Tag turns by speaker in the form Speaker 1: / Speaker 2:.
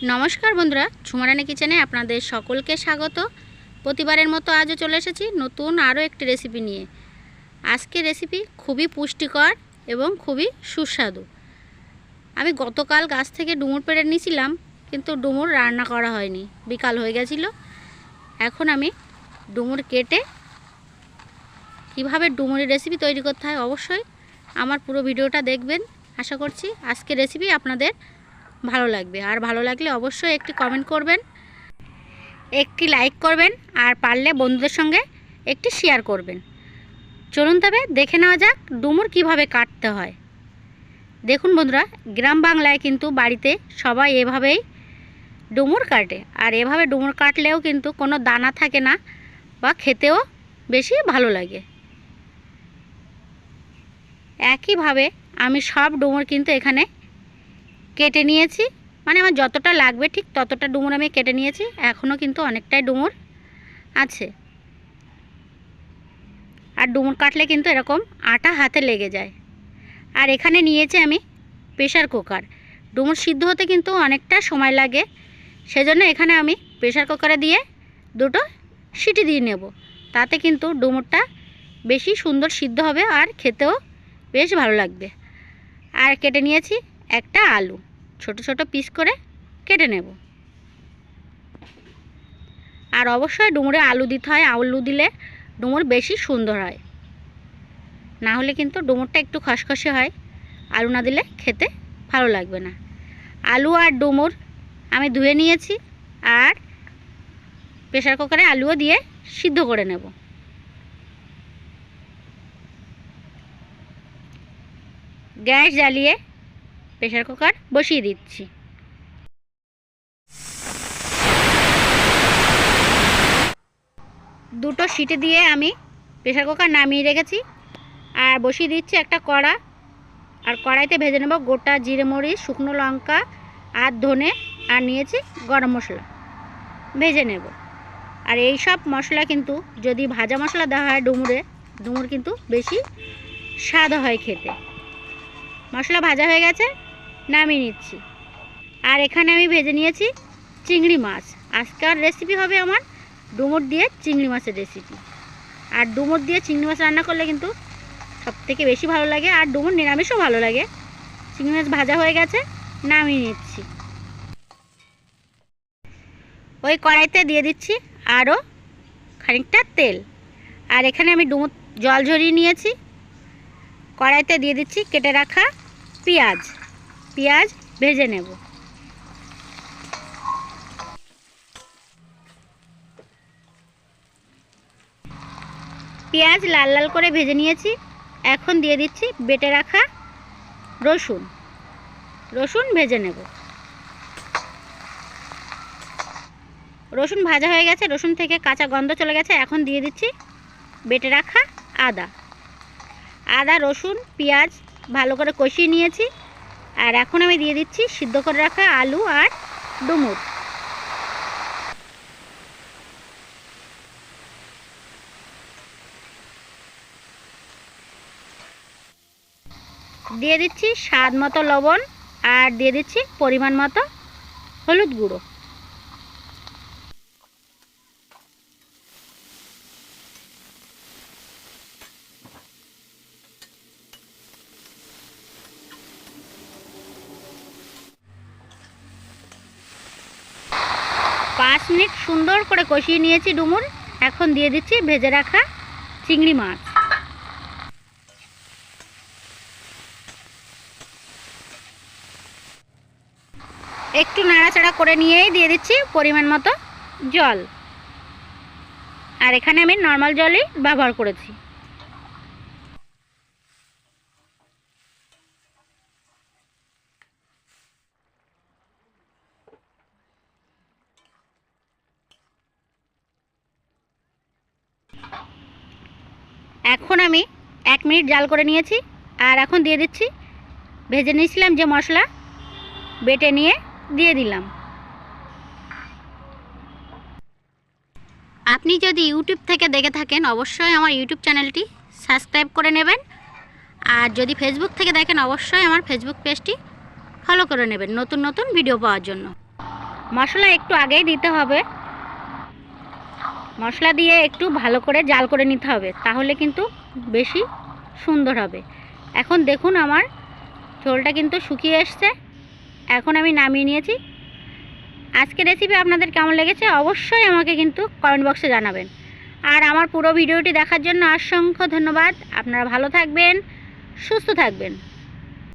Speaker 1: নমস্কার বন্ধুরা, ঝুমারানি কিচেনে আপনাদের সকলকে স্বাগত। প্রতিবারের মতো আজও চলে এসেছি নতুন আরও একটি রেসিপি নিয়ে। আজকের রেসিপি খুবই পুষ্টিকর এবং খুবই সুস্বাদু। আমি গতকাল গাছ থেকে ডুমুর পেড়ে নিয়েছিলাম, কিন্তু ডুমুর রান্না করা হয়নি, বিকাল হয়ে গেছিলো। এখন আমি ডুমুর কেটে কীভাবে ডুমুরের রেসিপি তৈরি করতে হয় অবশ্যই আমার পুরো ভিডিওটা দেখবেন। আশা করছি আজকের রেসিপি আপনাদের ভালো লাগবে, আর ভালো লাগলে অবশ্যই একটি কমেন্ট করবেন, একটি লাইক করবেন, আর পারলে বন্ধুদের সঙ্গে একটি শেয়ার করবেন। চলুন তবে দেখে নেওয়া যাক ডুমুর কিভাবে কাটতে হয়। দেখুন বন্ধুরা, গ্রাম বাংলায় কিন্তু বাড়িতে সবাই এভাবেই ডুমুর কাটে, আর এভাবে ডুমুর কাটলেও কিন্তু কোনো দানা থাকে না বা খেতেও বেশি ভালো লাগে। একইভাবে আমি সব ডুমুর কিন্তু এখানে কেটে নিয়েছি, মানে আমার যতটা লাগবে ঠিক ততটা ডুমুর আমি কেটে নিয়েছি। এখনও কিন্তু অনেকটাই ডুমুর আছে, আর ডুমুর কাটলে কিন্তু এরকম আটা হাতে লেগে যায়। আর এখানে নিয়েছি আমি প্রেশার কুকার। ডুমুর সিদ্ধ হতে কিন্তু অনেকটা সময় লাগে, সেজন্য এখানে আমি প্রেশার কুকারে দিয়ে দুটো সিটি দিয়ে নেব। তাতে কিন্তু ডুমুরটা বেশি সুন্দর সিদ্ধ হবে আর খেতেও বেশ ভালো লাগবে। আর কেটে নিয়েছি একটা আলু, ছোট ছোট পিস করে কেটে নেব। আর অবশ্যই ডুমুরে আলু দিতে হয়, আলু দিলে ডুমুর বেশি সুন্দর হয়, না হলে কিন্তু ডুমুরটা একটু খসখসে হয়, আলু না দিলে খেতে ভালো লাগবে না। আলু আর ডুমুর আমি ধুয়ে নিয়েছি, আর প্রেশার কুকারে আলুও দিয়ে সিদ্ধ করে নেব। গ্যাস জ্বালিয়ে প্রেশার কুকার বসিয়ে দিচ্ছি। দুটো সিটি দিয়ে আমি প্রেশার কুকার নামিয়ে রেখেছি, আর বসিয়ে দিচ্ছি একটা কড়া। আর কড়াইতে ভেজে নেব গোটা জিরে মরিচ, শুকনো লঙ্কা আর ধনে, আর নিয়েছি গরম মশলা, ভেজে নেব। আর এই সব মশলা কিন্তু যদি ভাজা মশলা দেওয়া হয় ডুমুর কিন্তু বেশি স্বাদ হয় খেতে। মশলা ভাজা হয়ে গেছে, নামিয়ে নিচ্ছি। আর এখানে আমি ভেজে নিয়েছি চিংড়ি মাছ। আজকের রেসিপি হবে আমার ডুমুর দিয়ে চিংড়ি মাছের রেসিপি। আর ডুমুর দিয়ে চিংড়ি মাছ রান্না করলে কিন্তু সবথেকে বেশি ভালো লাগে, আর ডুমুর নিরামিষও ভালো লাগে। চিংড়ি মাছ ভাজা হয়ে গেছে, নামিয়ে নিচ্ছি। ওই কড়াইতে দিয়ে দিচ্ছি আরও খানিকটা তেল। আর এখানে আমি ডুমুর জল ঝরিয়ে নিয়েছি। কড়াইতে দিয়ে দিচ্ছি কেটে রাখা পেঁয়াজ ভেজে নেব। পেঁয়াজ লাল লাল করে ভেজে নিয়েছি। এখন দিয়ে দিচ্ছি বেটে রাখা রসুন ভেজে নেব। রসুন ভাজা হয়ে গেছে, রসুন থেকে কাঁচা গন্ধ চলে গেছে। এখন দিয়ে দিচ্ছি বেটে রাখা আদা রসুন পেঁয়াজ ভালো করে কষিয়ে নিয়েছি। আর এখন আমি দিয়ে দিচ্ছি সিদ্ধ করে রাখা আলু আর ডুমুর। দিয়ে দিচ্ছি স্বাদ মতো লবণ, আর দিয়ে দিচ্ছি পরিমাণ মতো হলুদ গুঁড়ো। পাঁচ মিনিট সুন্দর করে কষিয়ে নিয়েছি ডুমুর। এখন দিয়ে দিচ্ছি ভেজে রাখা চিংড়ি মাছ। একটু নাড়াচাড়া করে নিয়েই দিয়ে দিচ্ছি পরিমাণ মতো জল। আর এখানে আমি নর্মাল জলই ব্যবহার করেছি। এখন আমি 1 মিনিট জাল করে নিয়েছি। আর এখন দিয়ে দিচ্ছি ভেজে নিয়েছিলাম যে মশলা, বেটে নিয়ে দিয়ে দিলাম। আপনি যদি ইউটিউব থেকে দেখে থাকেন অবশ্যই আমার ইউটিউব চ্যানেলটি সাবস্ক্রাইব করে নেবেন, আর যদি ফেসবুক থেকে দেখেন অবশ্যই আমার ফেসবুক পেজটি ফলো করে নেবেন নতুন নতুন ভিডিও পাওয়ার জন্য। মশলা একটু আগেই দিতে হবে, মশলা দিয়ে একটু ভালো করে জাল করে নিতে হবে, তাহলে কিন্তু বেশি সুন্দর হবে। এখন দেখুন আমার ঝোলটা কিন্তু শুকিয়ে এসছে, এখন আমি নামিয়ে নিয়েছি। আজকের রেসিপি আপনাদের কেমন লেগেছে অবশ্যই আমাকে কিন্তু কমেন্ট বক্সে জানাবেন। আর আমার পুরো ভিডিওটি দেখার জন্য অসংখ্য ধন্যবাদ। আপনারা ভালো থাকবেন, সুস্থ থাকবেন।